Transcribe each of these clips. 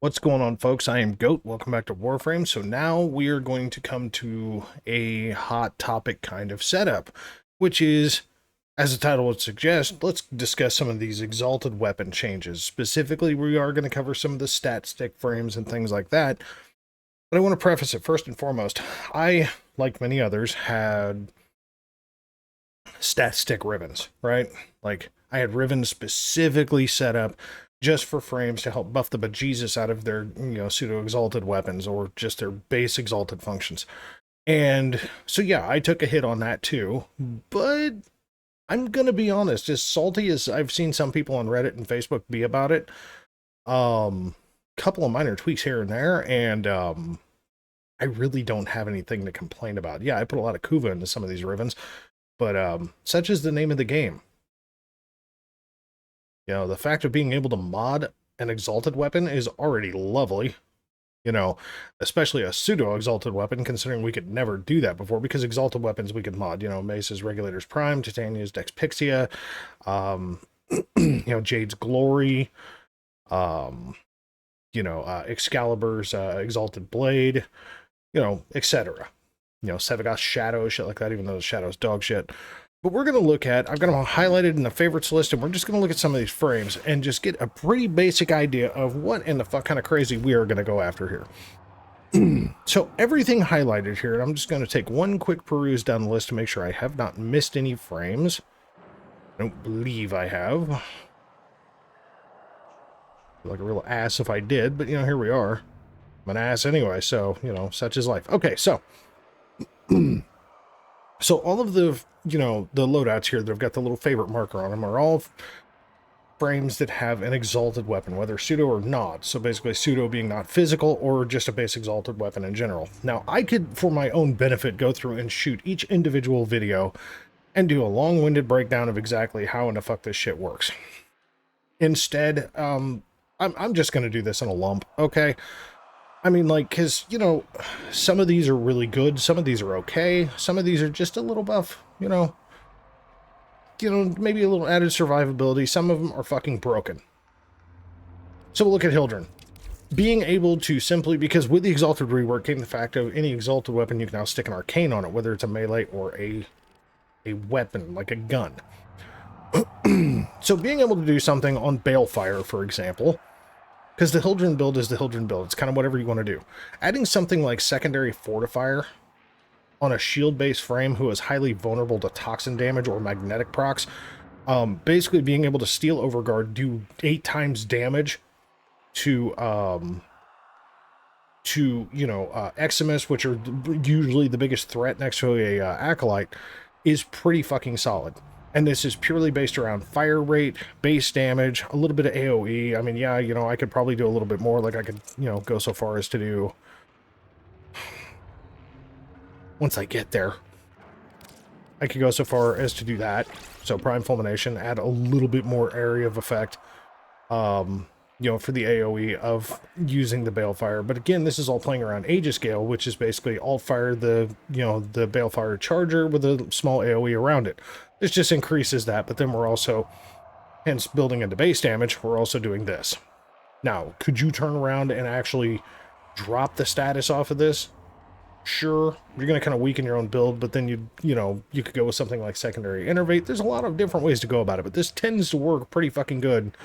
What's going on, folks? I am Goat. Welcome back to Warframe. So now we are going to come to a hot topic kind of setup, which is, as the title would suggest, let's discuss some of these Exalted Weapon changes. Specifically, we are going to cover some of the stat stick frames and things like that. But I want to preface it first and foremost. I, like many others, had stat stick ribbons, right? Like, I had ribbons specifically set up just for frames to help buff the bejesus out of their, pseudo exalted weapons or just their base exalted functions. And so, yeah, I took a hit on that too. But I'm gonna be honest, as salty as I've seen some people on Reddit and Facebook be about it, couple of minor tweaks here and there, and I really don't have anything to complain about. Yeah, I put a lot of Kuva into some of these ribbons, but such is the name of the game. The fact of being able to mod an exalted weapon is already lovely. Especially a pseudo exalted weapon, considering we could never do that before, because exalted weapons we could mod, Mace's Regulator's Prime, Titania's Dex Pixia, Jade's Glory, Excalibur's Exalted Blade, etc. Sevagoth's Shadow, shit like that, even though the Shadow's dog shit. But we're going to look at, I've got them highlighted in the favorites list, and we're just going to look at some of these frames and just get a pretty basic idea of what in the fuck kind of crazy we are going to go after here. So everything highlighted here, and I'm just going to take one quick peruse down the list to make sure I have not missed any frames. I don't believe I have. I feel like a real ass if I did, but here we are. I'm an ass anyway, so, such is life. Okay, so... So all of the, the loadouts here that have got the little favorite marker on them are all frames that have an exalted weapon, whether pseudo or not. So basically pseudo being not physical or just a base exalted weapon in general. Now I could, for my own benefit, go through and shoot each individual video and do a long-winded breakdown of exactly how in the fuck this shit works. Instead, I'm just going to do this in a lump, okay? I mean, because, some of these are really good, some of these are okay, some of these are just a little buff, maybe a little added survivability, some of them are fucking broken. So we'll look at Hildren. Being able to simply, because with the Exalted Rework came the fact of any Exalted weapon, you can now stick an Arcane on it, whether it's a melee or a weapon, like a gun. So being able to do something on Balefire, for example... Because the Hildren build is the Hildren build. It's kind of whatever you want to do. Adding something like Secondary Fortifier on a shield-based frame who is highly vulnerable to toxin damage or magnetic procs, basically being able to steal Overguard, do 8 times damage to Eximus, which are usually the biggest threat next to a Acolyte, is pretty fucking solid. And this is purely based around fire rate, base damage, a little bit of AoE. I mean, yeah, I could probably do a little bit more. Like, I could, go so far as to do... Once I get there, I could go so far as to do that. So, Prime Fulmination, add a little bit more area of effect, for the AoE of using the Balefire. But again, this is all playing around Aegiscale, which is basically alt-fire the Balefire charger with a small AoE around it. This just increases that, but then we're also, hence building into base damage, we're also doing this. Now, could you turn around and actually drop the status off of this? Sure, you're going to kind of weaken your own build, but then you could go with something like Secondary Innervate. There's a lot of different ways to go about it, but this tends to work pretty fucking good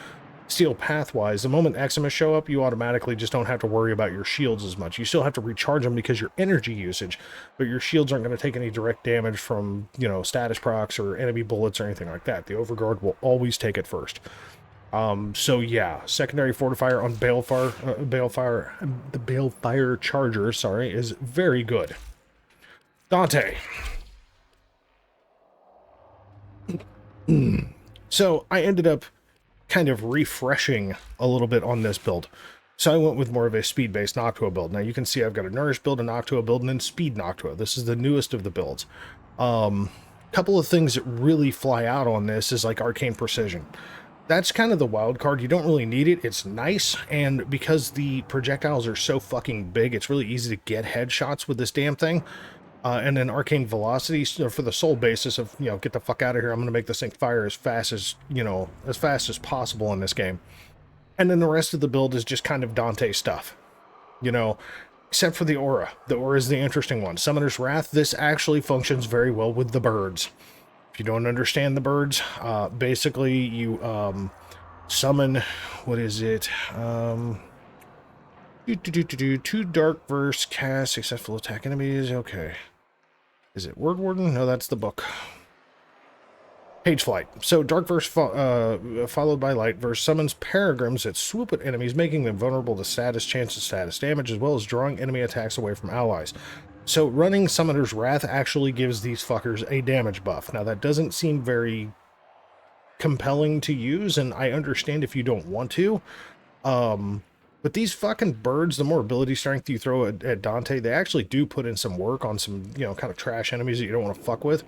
steel path-wise. The moment Eximus show up, you automatically just don't have to worry about your shields as much. You still have to recharge them because your energy usage, but your shields aren't going to take any direct damage from, status procs or enemy bullets or anything like that. The Overguard will always take it first. So yeah, Secondary Fortifier on the Balefire Charger, sorry, is very good. Dante. So I ended up kind of refreshing a little bit on this build. So I went with more of a speed-based Noctua build. Now you can see I've got a Nourish build, a Noctua build, and then Speed Noctua. This is the newest of the builds. Couple of things that really fly out on this is like Arcane Precision. That's kind of the wild card. You don't really need it. It's nice, and because the projectiles are so fucking big, it's really easy to get headshots with this damn thing. And then Arcane Velocity, for the sole basis of, get the fuck out of here, I'm going to make this thing fire as fast as, as fast as possible in this game. And then the rest of the build is just kind of Dante stuff, you know, except for the aura. The aura is the interesting one. Summoner's Wrath, this actually functions very well with the birds. If you don't understand the birds, basically you summon, what is it? Two dark verse cast, successful attack enemies. Okay. Is it Word Warden? No, that's the book. Page Flight. So Dark Verse followed by Light Verse summons Peregrines that swoop at enemies, making them vulnerable to status, chance of status damage, as well as drawing enemy attacks away from allies. So running Summoner's Wrath actually gives these fuckers a damage buff. Now that doesn't seem very compelling to use, and I understand if you don't want to. But these fucking birds, the more ability strength you throw at Dante, they actually do put in some work on some, you know, kind of trash enemies that you don't want to fuck with.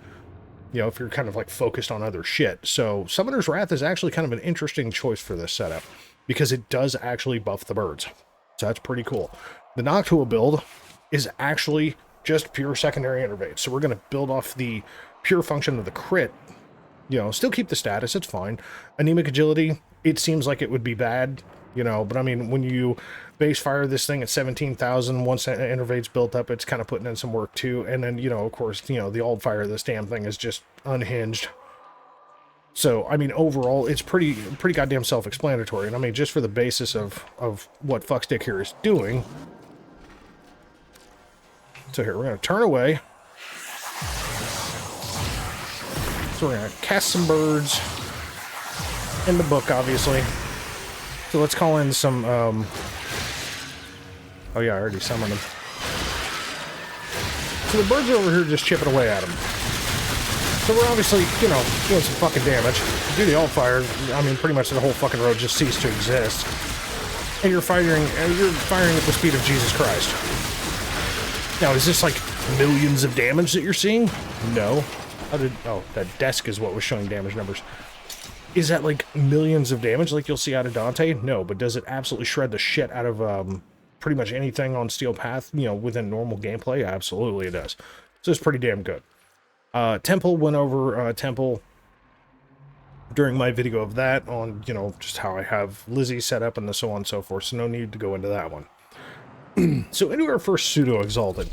You know, if you're kind of like focused on other shit. So Summoner's Wrath is actually kind of an interesting choice for this setup because it does actually buff the birds. So that's pretty cool. The Noctua build is actually just pure secondary innervate. So we're going to build off the pure function of the crit. You know, still keep the status, it's fine. Anemic agility, it seems like it would be bad, you know, but I mean, when you base fire this thing at 17,000, once that innervate's built up, it's kind of putting in some work too. And then, you know, of course, you know, the old fire of this damn thing is just unhinged. So, I mean, overall, it's pretty goddamn self-explanatory. And I mean, just for the basis of what Fuckstick here is doing. So here, we're going to turn away. So we're going to cast some birds in the book, obviously. So let's call in some, oh yeah, I already summoned them. So the birds are over here just chipping away at them. So we're obviously, you know, doing some fucking damage. Do the alt fire, I mean, pretty much the whole fucking road just ceased to exist. And you're firing at the speed of Jesus Christ. Now, is this like millions of damage that you're seeing? No. Oh, that desk is what was showing damage numbers. Is that like millions of damage like you'll see out of Dante? No, but does it absolutely shred the shit out of pretty much anything on Steel Path, you know, within normal gameplay? Absolutely it does. So it's pretty damn good. Temple went over Temple during my video of that on, you know, just how I have Lizzie set up and so on and so forth, so no need to go into that one. So into our first pseudo Exalted.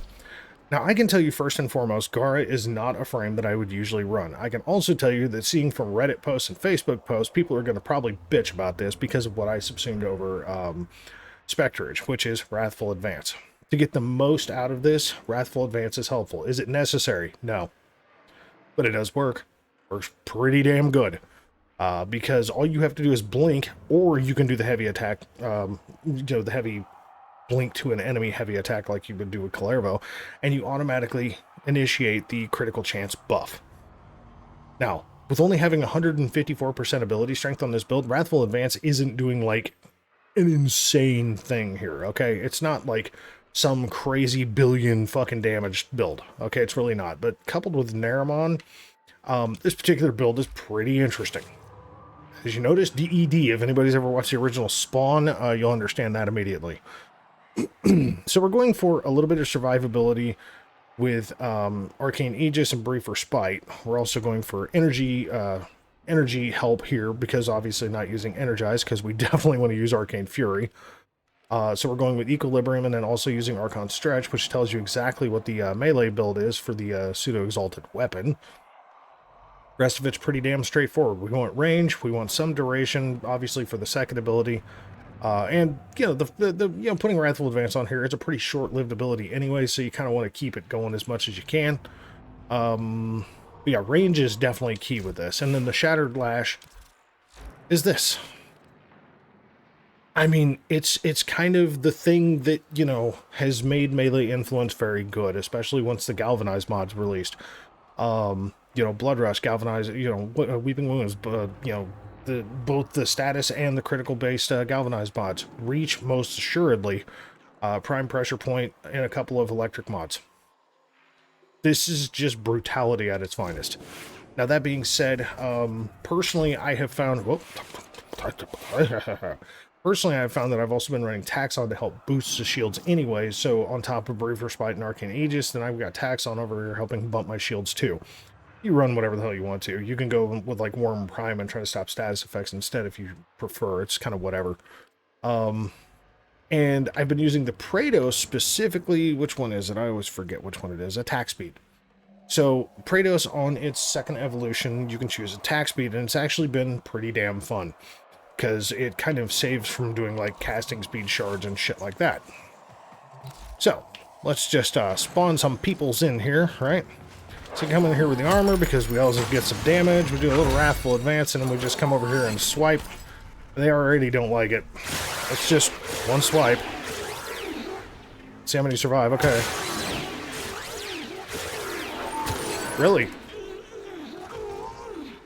Now, I can tell you first and foremost, Gara is not a frame that I would usually run. I can also tell you that seeing from Reddit posts and Facebook posts, people are going to probably bitch about this because of what I subsumed over Spectrage, which is Wrathful Advance. To get the most out of this, Wrathful Advance is helpful. Is it necessary? No. But it does work. Works pretty damn good. Because all you have to do is blink, or you can do the heavy attack, you know, the heavy blink to an enemy heavy attack like you would do with Calervo, and you automatically initiate the critical chance buff. Now, with only having 154% ability strength on this build, Wrathful Advance isn't doing like an insane thing here, okay? It's not like some crazy billion fucking damage build, okay? It's really not. But coupled with Naramon, this particular build is pretty interesting. As you notice, DED, if anybody's ever watched the original Spawn, you'll understand that immediately. So we're going for a little bit of survivability with Arcane Aegis and Briefer Spite. We're also going for energy help here, because obviously not using Energize, because we definitely want to use Arcane Fury. So we're going with Equilibrium and then also using Archon Stretch, which tells you exactly what the melee build is for the pseudo-exalted weapon. Rest of it's pretty damn straightforward. We want range, we want some duration, obviously for the second ability. And, you know, the you know, putting Wrathful Advance on here, it's a pretty short-lived ability anyway, so you kind of want to keep it going as much as you can. But yeah, range is definitely key with this. And then the Shattered Lash is this. I mean, it's kind of the thing that, you know, has made melee influence very good, especially once the Galvanized mod's released. You know, Blood Rush, Galvanized, you know, Weeping Wounds, you know, both the status and the critical based galvanized mods. Reach, most assuredly, Prime Pressure Point, and a couple of electric mods. This is just brutality at its finest. Now, that being said, personally, I have found... Personally, I've found that I've also been running Taxon to help boost the shields anyway, so on top of Briefer Spite and Arcane Aegis, then I've got Taxon over here helping bump my shields too. You run whatever the hell you want to. You can go with like Worm Prime and try to stop status effects instead if you prefer. It's kind of whatever. And I've been using the Praetos specifically. Which one is it? I always forget which one it is. Attack speed. So Praetos on its second evolution, you can choose attack speed, and it's actually been pretty damn fun because it kind of saves from doing like casting speed shards and shit like that. So let's just spawn some peoples in here, right? So come in here with the armor because we always get some damage. We do a little wrathful advance, and then we just come over here and swipe. They already don't like it. It's just one swipe. See how many survive. Okay. Really?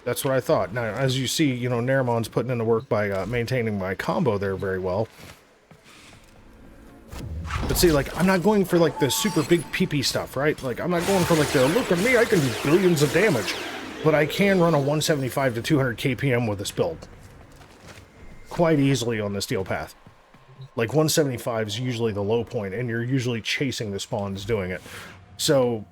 That's what I thought. Now, as you see, you know, Nerimon's putting in the work by maintaining my combo there very well. But see, like, I'm not going for, like, the super big PP stuff, right? Like, I'm not going for, like, the, look at me, I can do billions of damage. But I can run a 175 to 200 KPM with this build. Quite easily on the steel path. Like, 175 is usually the low point, and you're usually chasing the spawns doing it. So,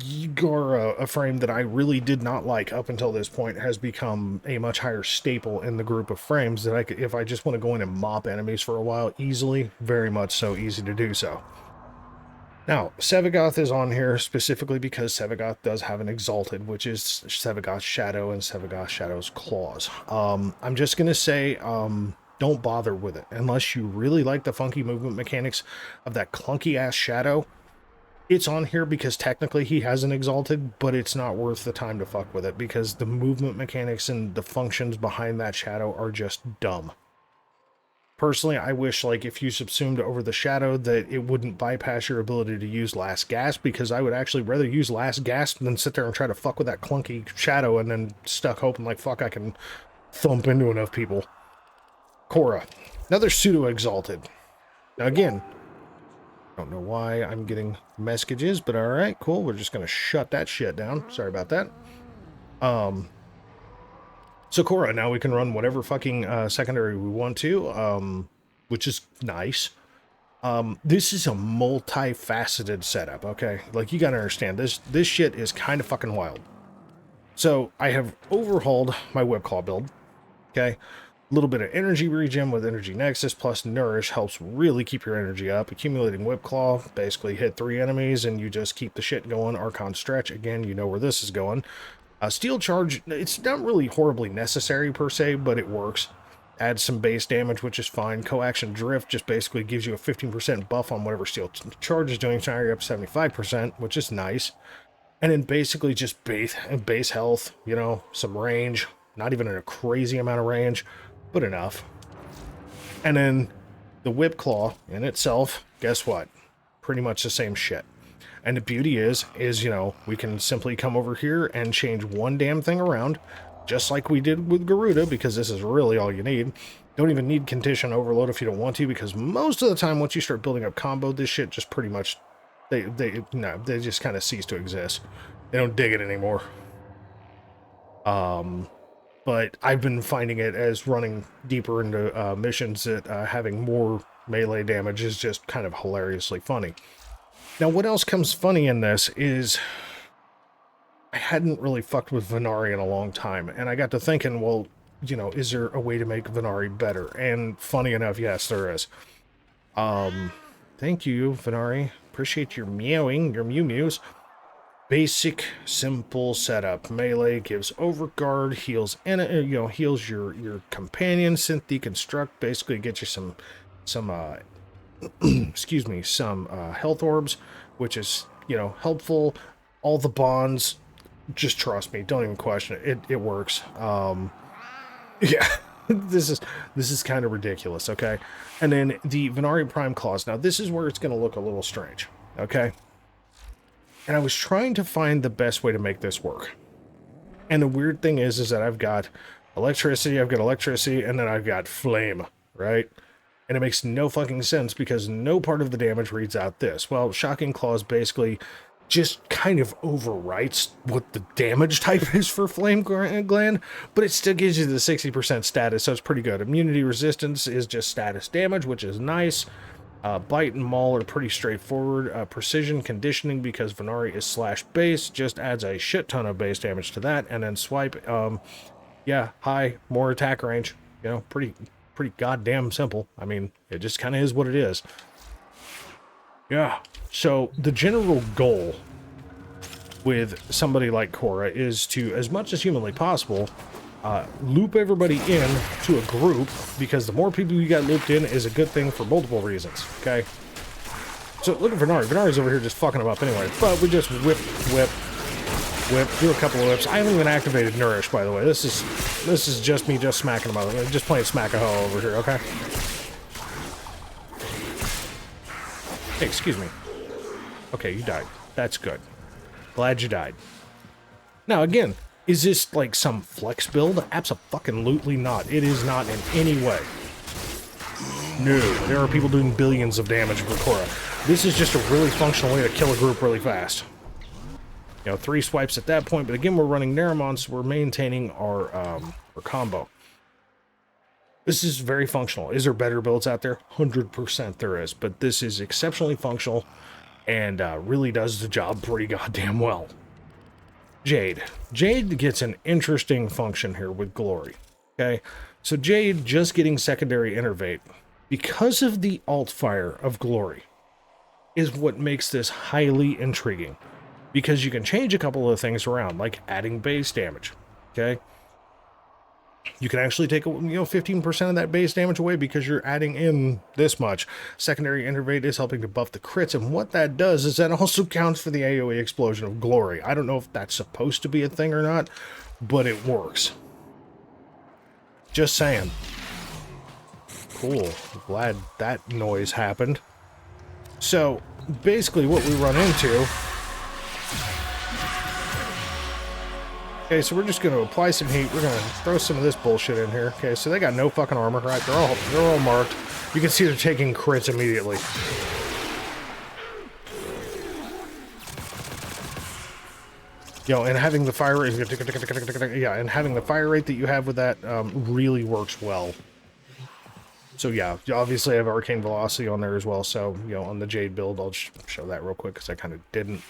you're a frame that I really did not like up until this point has become a much higher staple in the group of frames that I could, if I just want to go in and mop enemies for a while, easily, very much so easy to do so. Now, Sevagoth is on here specifically because Sevagoth does have an Exalted, which is Sevagoth's Shadow and Sevagoth Shadow's Claws. I'm just going to say, don't bother with it. Unless you really like the funky movement mechanics of that clunky-ass Shadow, it's on here because technically he has an Exalted, but it's not worth the time to fuck with it because the movement mechanics and the functions behind that Shadow are just dumb. Personally, I wish, like, if you subsumed over the Shadow, that it wouldn't bypass your ability to use Last Gasp, because I would actually rather use Last Gasp than sit there and try to fuck with that clunky Shadow and then stuck hoping, like, fuck, I can thump into enough people. Korra. Another pseudo-Exalted. Now, again, I don't know why I'm getting messages, but alright, cool. We're just going to shut that shit down. Sorry about that. So Korra, now we can run whatever fucking secondary we want to, which is nice. This is a multifaceted setup, okay? Like, you gotta understand, this shit is kind of fucking wild. So, I have overhauled my Whipclaw build, okay? A little bit of energy regen with Energy Nexus plus Nourish helps really keep your energy up. Accumulating Whipclaw, basically hit 3 enemies and you just keep the shit going. Archon Stretch, again, you know where this is going. Steel Charge, it's not really horribly necessary per se, but it works. Adds some base damage, which is fine. Coaction Drift just basically gives you a 15% buff on whatever Steel Charge is doing, so now you're up to 75%, which is nice. And then basically just base health, you know, some range. Not even a crazy amount of range, but enough. And then the Whipclaw in itself, guess what? Pretty much the same shit. And the beauty is, you know, we can simply come over here and change one damn thing around, just like we did with Garuda, because this is really all you need. Don't even need Condition Overload if you don't want to, because most of the time, once you start building up combo, this shit just pretty much, they just kind of cease to exist. They don't dig it anymore. But I've been finding it as running deeper into missions that having more melee damage is just kind of hilariously funny. Now, what else comes funny in this is I hadn't really fucked with Venari in a long time, and I got to thinking, well, you know, is there a way to make Venari better? And funny enough, yes, there is. Thank you, Venari. Appreciate your meowing, your mew-mews. Basic, simple setup. Melee gives overguard, heals, and heals your companion. Synth deconstruct basically gets you some excuse me, some health orbs, which is, you know, helpful. All the bonds, just trust me, don't even question it. It works. Yeah, this is kind of ridiculous, okay? And then the Venari Prime Claws. Now, this is where it's going to look a little strange, okay? And I was trying to find the best way to make this work. And the weird thing is that I've got electricity, and then I've got flame, right? And it makes no fucking sense because no part of the damage reads out this. Well, Shocking Claws basically just kind of overwrites what the damage type is for Flame Gland, but it still gives you the 60% status, so it's pretty good. Immunity Resistance is just status damage, which is nice. Bite and Maul are pretty straightforward. Precision Conditioning, because Venari is /base, just adds a shit ton of base damage to that. And then Swipe, yeah, high, more attack range. You know, pretty pretty goddamn simple. I mean, it just kind of is what it is. Yeah. So the general goal with somebody like Cora is to, as much as humanly possible, loop everybody in to a group, because the more people you got looped in is a good thing for multiple reasons, okay? So look at Venari. Venari's over here just fucking them up anyway, but we just whip, do a couple of whips. I haven't even activated Nourish, by the way. This is just me just smacking them up. Just playing smack-a-hoe over here, okay? Hey, excuse me. Okay, you died. That's good. Glad you died. Now, again, is this like some flex build? Abso-fucking-lutely not. It is not in any way. No, there are people doing billions of damage with Cora. This is just a really functional way to kill a group really fast. You know, 3 swipes at that point, but again, we're running Nerimon, so we're maintaining our combo. This is very functional. Is there better builds out there? 100% there is, but this is exceptionally functional and really does the job pretty goddamn well. Jade. Jade gets an interesting function here with Glory. Okay, so Jade just getting secondary innervate because of the alt fire of Glory is what makes this highly intriguing, because you can change a couple of things around, like adding base damage. Okay, you can actually take 15% of that base damage away because you're adding in this much. Secondary innervate is helping to buff the crits, and what that does is that also counts for the AoE explosion of Glory. I don't know if that's supposed to be a thing or not, but it works. Just saying. Cool. Glad that noise happened. So, basically what we run into... Okay, so we're just going to apply some heat. We're going to throw some of this bullshit in here. Okay, so they got no fucking armor, right? They're all marked. You can see they're taking crits immediately. And having the fire rate, and having the fire rate that you have with that really works well. So yeah, you obviously have arcane velocity on there as well. So on the Jade build, I'll just show that real quick because I kind of didn't.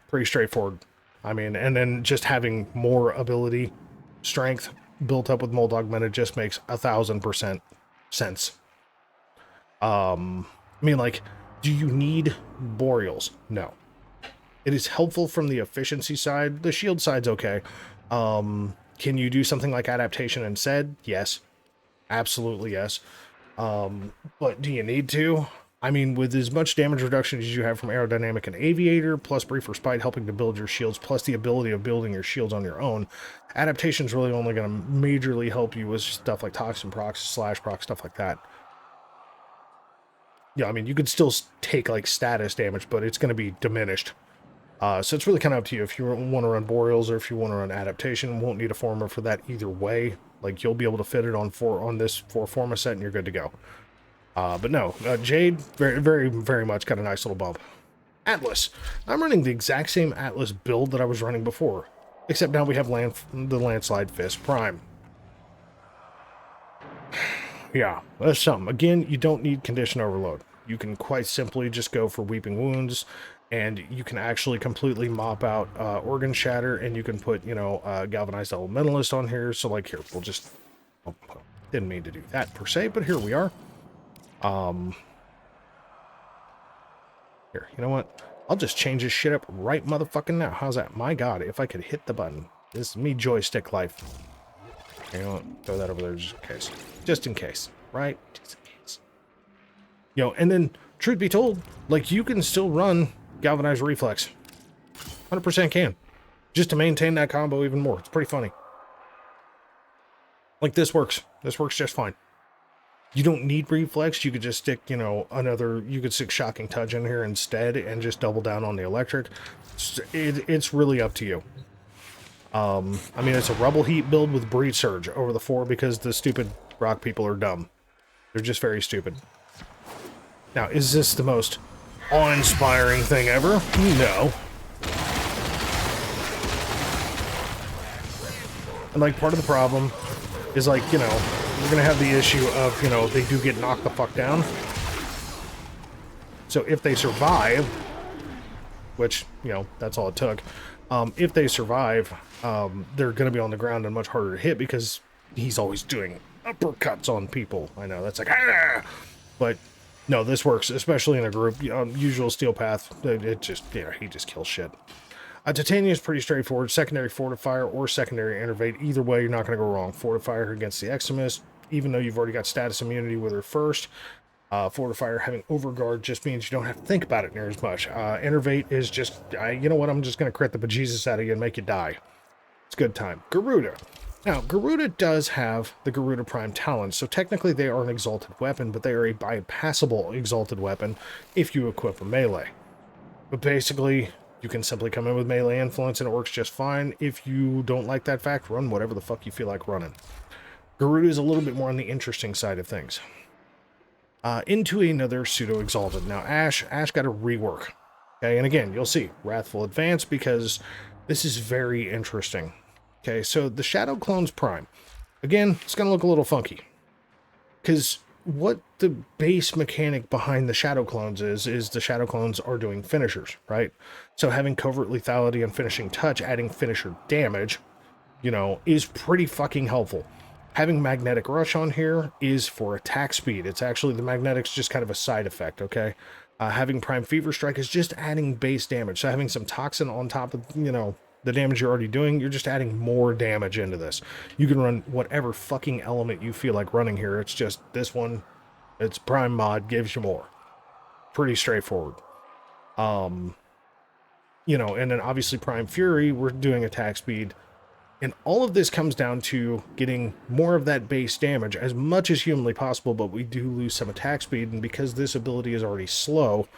Pretty straightforward. I mean, and then just having more ability, strength built up with Mold Augmented just makes 1000% sense. I mean, like, do you need Boreals? No. It is helpful from the efficiency side. The shield side's okay. Can you do something like adaptation instead? Yes. Absolutely yes. But do you need to? I mean, with as much damage reduction as you have from Aerodynamic and Aviator, plus Brief Respite helping to build your shields, plus the ability of building your shields on your own, adaptation's really only going to majorly help you with stuff like Toxin Procs, Slash Proc, stuff like that. Yeah, I mean, you could still take, like, status damage, but it's going to be diminished. So it's really kind of up to you if you want to run Boreals or if you want to run Adaptation. Won't need a Forma for that either way. Like, you'll be able to fit it on this 4 Forma set and you're good to go. But no, Jade, very, very, very much got a nice little bump. Atlas. I'm running the exact same Atlas build that I was running before, except now we have the Landslide Fist Prime. Yeah, that's something. Again, you don't need Condition Overload. You can quite simply just go for Weeping Wounds, and you can actually completely mop out Organ Shatter, and you can put, Galvanized Elementalist on here. So, like, here, we'll just... Oh, didn't mean to do that, per se, but here we are. Here, you know what? I'll just change this shit up right motherfucking now. How's that? My God, if I could hit the button. This is me joystick life. You know what? Throw that over there just in case. Just in case, right? Just in case. And then, truth be told, like, you can still run Galvanized Reflex. 100% can. Just to maintain that combo even more. It's pretty funny. Like, this works. This works just fine. You don't need Reflex. You could just stick, you could stick Shocking Touch in here instead and just double down on the electric. It's really up to you. I mean, it's a Rubble Heat build with Breed Surge over the 4 because the stupid rock people are dumb. They're just very stupid. Now, is this the most awe-inspiring thing ever? No. And, like, part of the problem is, like, you're going to have the issue of, they do get knocked the fuck down. So if they survive, which, that's all it took, if they survive, they're going to be on the ground and much harder to hit because he's always doing uppercuts on people. I know, that's like, ah! But no, this works, especially in a group. Usual steel path, it just, yeah, he just kills shit. Titanium is pretty straightforward. Secondary Fortifier or secondary Innervate. Either way, you're not going to go wrong. Fortifier against the Extremist, even though you've already got status immunity with her first. Fortifier having Overguard just means you don't have to think about it near as much. Innervate is just, you know what, I'm just going to crit the bejesus out of you and make you die. It's a good time. Garuda. Now, Garuda does have the Garuda Prime Talons, so technically they are an Exalted Weapon, but they are a bypassable Exalted Weapon if you equip a melee. But basically, you can simply come in with melee influence and it works just fine. If you don't like that fact, run whatever the fuck you feel like running. Garuda is a little bit more on the interesting side of things. Into another pseudo-exalted. Now, Ash got a rework. Okay, and again, you'll see Wrathful Advance because this is very interesting. Okay, so the Shadow Clones Prime. Again, it's going to look a little funky. Because what the base mechanic behind the Shadow Clones is the Shadow Clones are doing finishers, right? So having Covert Lethality and Finishing Touch, adding finisher damage, you know, is pretty fucking helpful. Having Magnetic Rush on here is for attack speed. It's actually, the Magnetic's just kind of a side effect, okay? Having Prime Fever Strike is just adding base damage. So having some Toxin on top of, you know, the damage you're already doing, you're just adding more damage into this. You can run whatever fucking element you feel like running here. It's just this one, it's Prime Mod, gives you more. Pretty straightforward. You know, and then obviously Prime Fury, we're doing attack speed. And all of this comes down to getting more of that base damage as much as humanly possible, but we do lose some attack speed, and because this ability is already slow,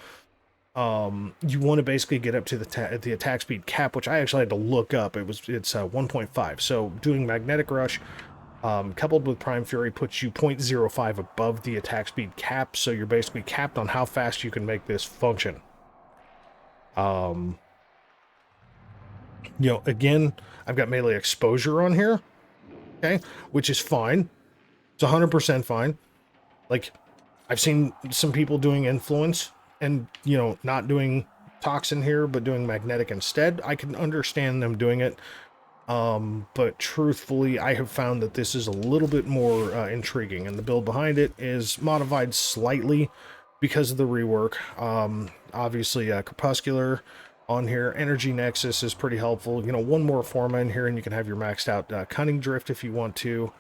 you want to basically get up to the attack speed cap, which I actually had to look up. It's 1.5. So doing Magnetic Rush, coupled with Prime Fury, puts you 0.05 above the attack speed cap, so you're basically capped on how fast you can make this function. You know, again, I've got melee exposure on here, okay, which is fine. It's 100% fine. Like, I've seen some people doing influence and, you know, not doing toxin here, but doing magnetic instead. I can understand them doing it. But truthfully, I have found that this is a little bit more intriguing, and the build behind it is modified slightly because of the rework. Obviously, Crepuscular on here. Energy Nexus is pretty helpful. You know, one more forma in here and you can have your maxed out Cunning Drift if you want to.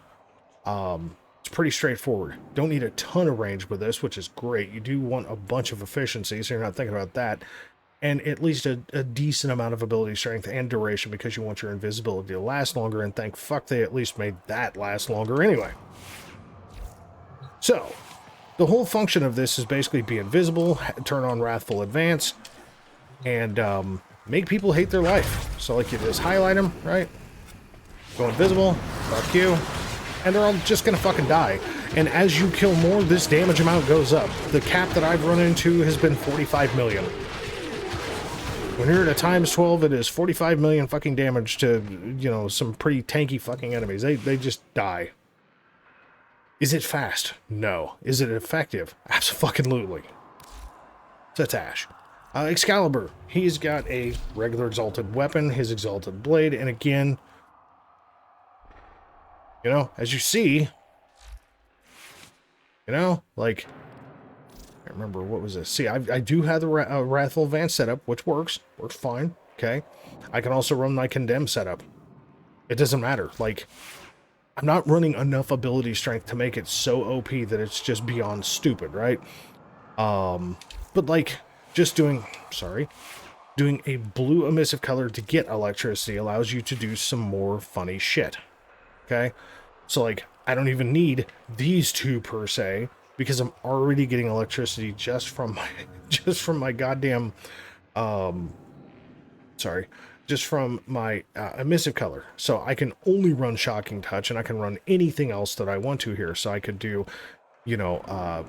It's pretty straightforward. Don't need a ton of range with this, which is great. You do want a bunch of efficiency, so you're not thinking about that. And at least a decent amount of ability strength and duration, because you want your invisibility to last longer, and thank fuck they at least made that last longer anyway. So, the whole function of this is basically be invisible, turn on Wrathful Advance, and make people hate their life. So like you just highlight them, right? Go invisible, fuck you, and they're all just gonna fucking die. And as you kill more, this damage amount goes up. The cap that I've run into has been 45 million. When you're at a times 12, it is 45 million fucking damage to, you know, some pretty tanky fucking enemies. They just die. Is it fast? No. Is it effective? Absolutely. So that's Ash. Excalibur, he's got a regular Exalted Weapon, his Exalted Blade, and again, you know, as you see, you know, like, I can't remember, what was this? See, I do have the Wrathful Advance setup, which works fine, okay? I can also run my Condemn setup. It doesn't matter, like, I'm not running enough ability strength to make it so OP that it's just beyond stupid, right? But like, just doing a blue emissive color to get electricity allows you to do some more funny shit. Okay? So like, I don't even need these two per se, because I'm already getting electricity just from my goddamn, just from my emissive color. So I can only run Shocking Touch, and I can run anything else that I want to here. So I could do, you know,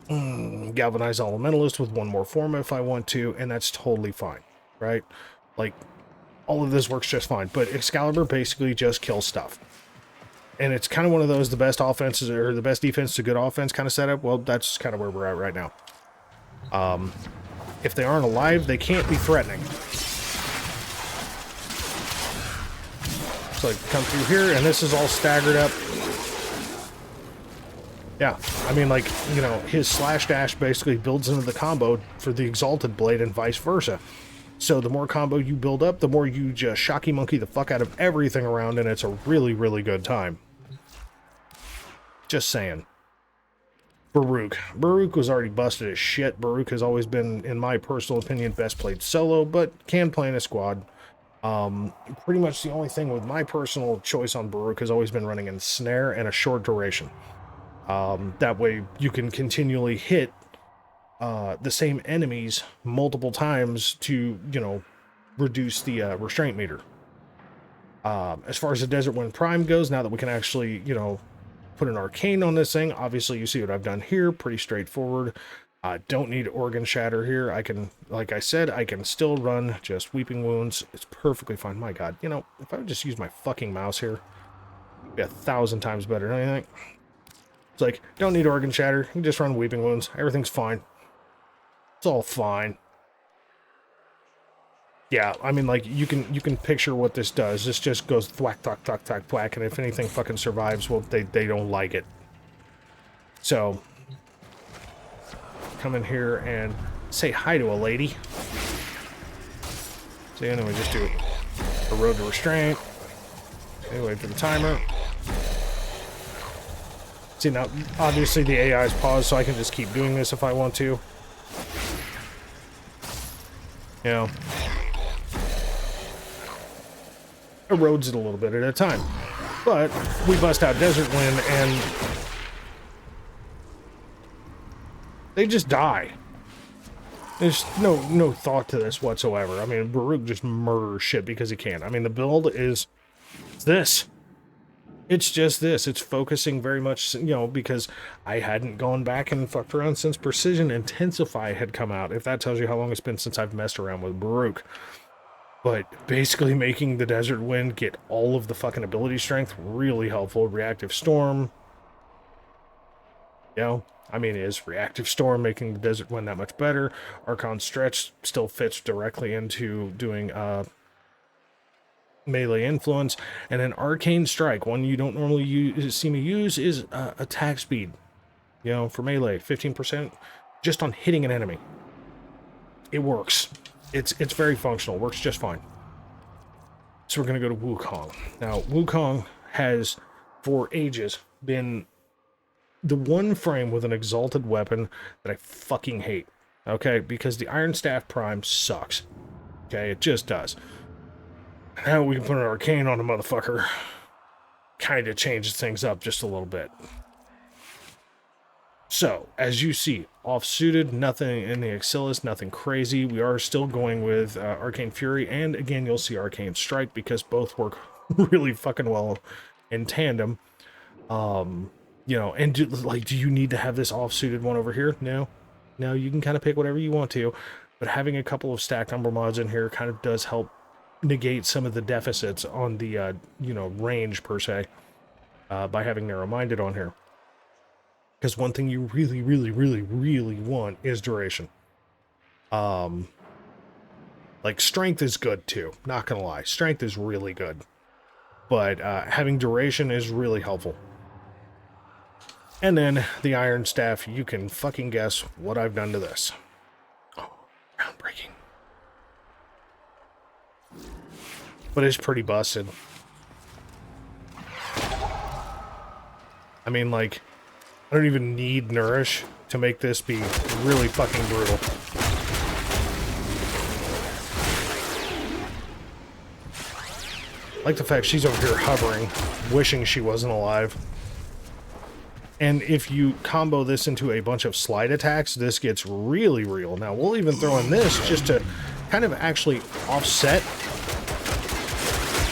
Galvanize Elementalist with one more forma if I want to, and that's totally fine, right? Like, all of this works just fine, but Excalibur basically just kills stuff. And it's kind of one of those, the best offenses, or the best defense to good offense kind of setup. Well, that's kind of where we're at right now. If they aren't alive, they can't be threatening. So like, come through here, and this is all staggered up. Yeah, I mean, like, you know, his slash dash basically builds into the combo for the Exalted Blade and vice versa. So the more combo you build up, the more you just shocky monkey the fuck out of everything around, and it's a really, really good time. Just saying. Baruch was already busted as shit. Baruch has always been, in my personal opinion, best played solo, but can play in a squad. Pretty much the only thing with my personal choice on Baruch has always been running in snare and a short duration. That way you can continually hit the same enemies multiple times to, you know, reduce the restraint meter. As far as the Desert Wind Prime goes, now that we can actually, you know, put an arcane on this thing, obviously you see what I've done here, pretty straightforward. Don't need Organ Shatter here. I can, like I said, I can still run just Weeping Wounds. It's perfectly fine. My god, you know, if I would just use my fucking mouse here, it'd be 1,000 times better, don't you think? It's like, don't need Organ Shatter, you can just run Weeping Wounds. Everything's fine. It's all fine. Yeah, I mean, like, you can picture what this does. This just goes thwack, thwack, thwack, thwack, thwack, and if anything fucking survives, well, they don't like it. So, come in here and say hi to a lady. So anyway, just do a road to restraint. Anyway, for the timer. See, now, obviously the AI is paused, so I can just keep doing this if I want to. You know. Erodes it a little bit at a time. But we bust out Desert Wind and they just die. There's no thought to this whatsoever. I mean, Baruch just murders shit because he can. I mean, the build is this. It's just this. It's focusing very much, you know, because I hadn't gone back and fucked around since Precision Intensify had come out. If that tells you how long it's been since I've messed around with Baruch. But basically making the Desert Wind get all of the fucking ability strength, really helpful. Reactive Storm. You know, I mean, is Reactive Storm making the Desert Wind that much better? Archon Stretch still fits directly into doing melee influence. And an Arcane Strike, one you don't normally see me use, is attack speed. You know, for melee, 15% just on hitting an enemy. It works. It's very functional, works just fine. So we're going to go to Wukong. Now, Wukong has, for ages, been the one frame with an Exalted Weapon that I fucking hate. Okay? Because the Iron Staff Prime sucks. Okay? It just does. Now we can put an Arcane on a motherfucker. Kind of changes things up just a little bit. So, as you see, off-suited, nothing in the Axilis, nothing crazy. We are still going with Arcane Fury, and again, you'll see Arcane Strike, because both work really fucking well in tandem. You know, and do you need to have this off-suited one over here? No. No, you can kind of pick whatever you want to, but having a couple of stacked Umbra mods in here kind of does help negate some of the deficits on the, you know, range, per se, by having Narrow-Minded on here. Because one thing you really, really, really, really want is duration. Like, strength is good, too. Not gonna lie. Strength is really good. But having duration is really helpful. And then the Iron Staff, you can fucking guess what I've done to this. Oh, groundbreaking. But it's pretty busted. I mean, like, I don't even need Nourish to make this be really fucking brutal. I like the fact she's over here hovering, wishing she wasn't alive. And if you combo this into a bunch of slide attacks, this gets really real. Now, we'll even throw in this just to kind of actually offset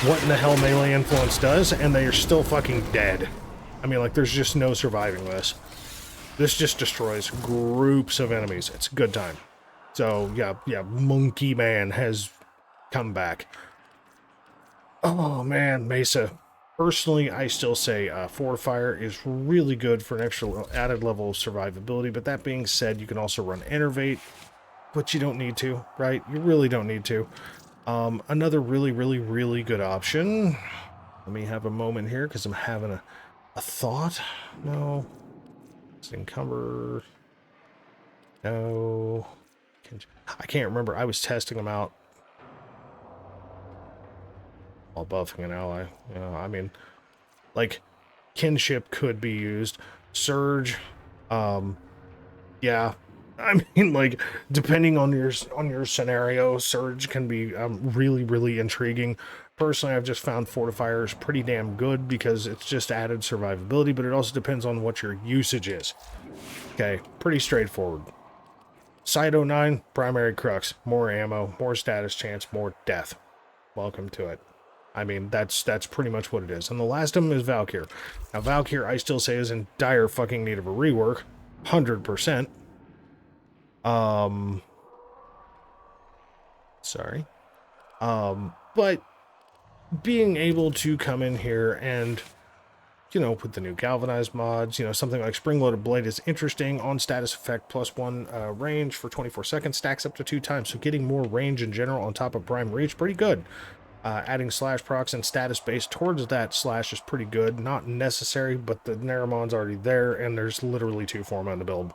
what in the hell melee influence does, and they are still fucking dead. I mean, like, there's just no surviving this. This just destroys groups of enemies. It's a good time. So, yeah, Monkey Man has come back. Oh, man, Mesa. Personally, I still say Fortifier is really good for an extra added level of survivability, but that being said, you can also run Enervate, but you don't need to, right? You really don't need to. Another really, really, really good option. Let me have a moment here, because I'm having a thought. No. Encumber. No. I can't remember. I was testing them out while buffing an ally. You know, I mean, like, kinship could be used. Surge, yeah. I mean, like, depending on your scenario, surge can be really, really intriguing. Personally, I've just found fortifier is pretty damn good because it's just added survivability, but it also depends on what your usage is. Okay, pretty straightforward. Side 09, primary crux, more ammo, more status chance, more death. Welcome to it. I mean, that's pretty much what it is. And the last of them is Valkyr. Now, Valkyr, I still say, is in dire fucking need of a rework. 100%. Sorry. But being able to come in here and, you know, with the new galvanized mods, you know, something like spring-loaded blade is interesting. On status effect, +1 range for 24 seconds, stacks up to 2 times. So getting more range in general on top of prime reach, pretty good. Adding slash procs and status base towards that slash is pretty good. Not necessary, but the Naramon's already there, and there's literally 2 for 'em on the build.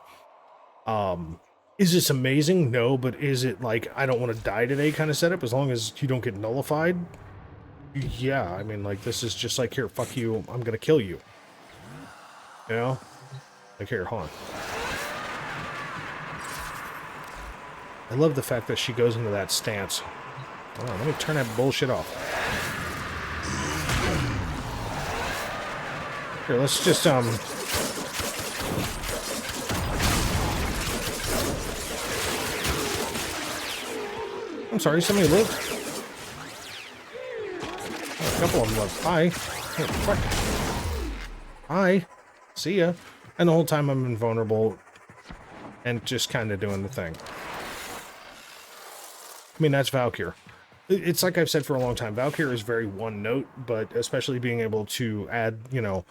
Is this amazing? No, but is it like, I don't want to die today kind of setup, as long as you don't get nullified? Yeah, I mean, like, this is just like, here, fuck you, I'm gonna kill you. You know? Like, here, hold on. I love the fact that she goes into that stance. Hold on, let me turn that bullshit off. Here, let's just, I'm sorry, somebody lived? Oh, a couple of them lived. Hi. Hey, fuck. Hi. See ya. And the whole time I'm invulnerable and just kind of doing the thing. I mean, that's Valkyr. It's like I've said for a long time, Valkyr is very one note, but especially being able to add, you know,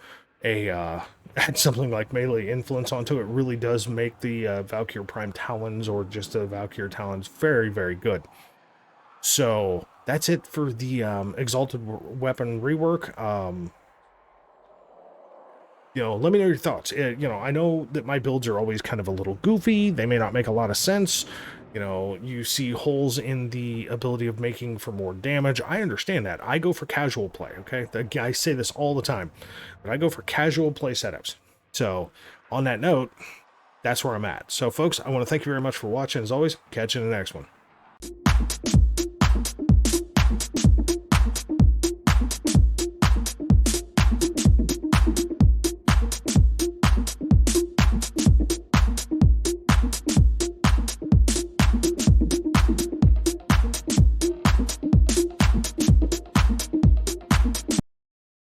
add something like melee influence onto it really does make the Valkyr Prime Talons or just the Valkyr Talons very, very good. So that's it for the Exalted Weapon rework. You know, let me know your thoughts. You know, I know that my builds are always kind of a little goofy. They may not make a lot of sense. You know, you see holes in the ability of making for more damage. I understand that. I go for casual play, okay? I say this all the time, but I go for casual play setups. So, on that note, that's where I'm at. So, folks, I want to thank you very much for watching. As always, catch you in the next one.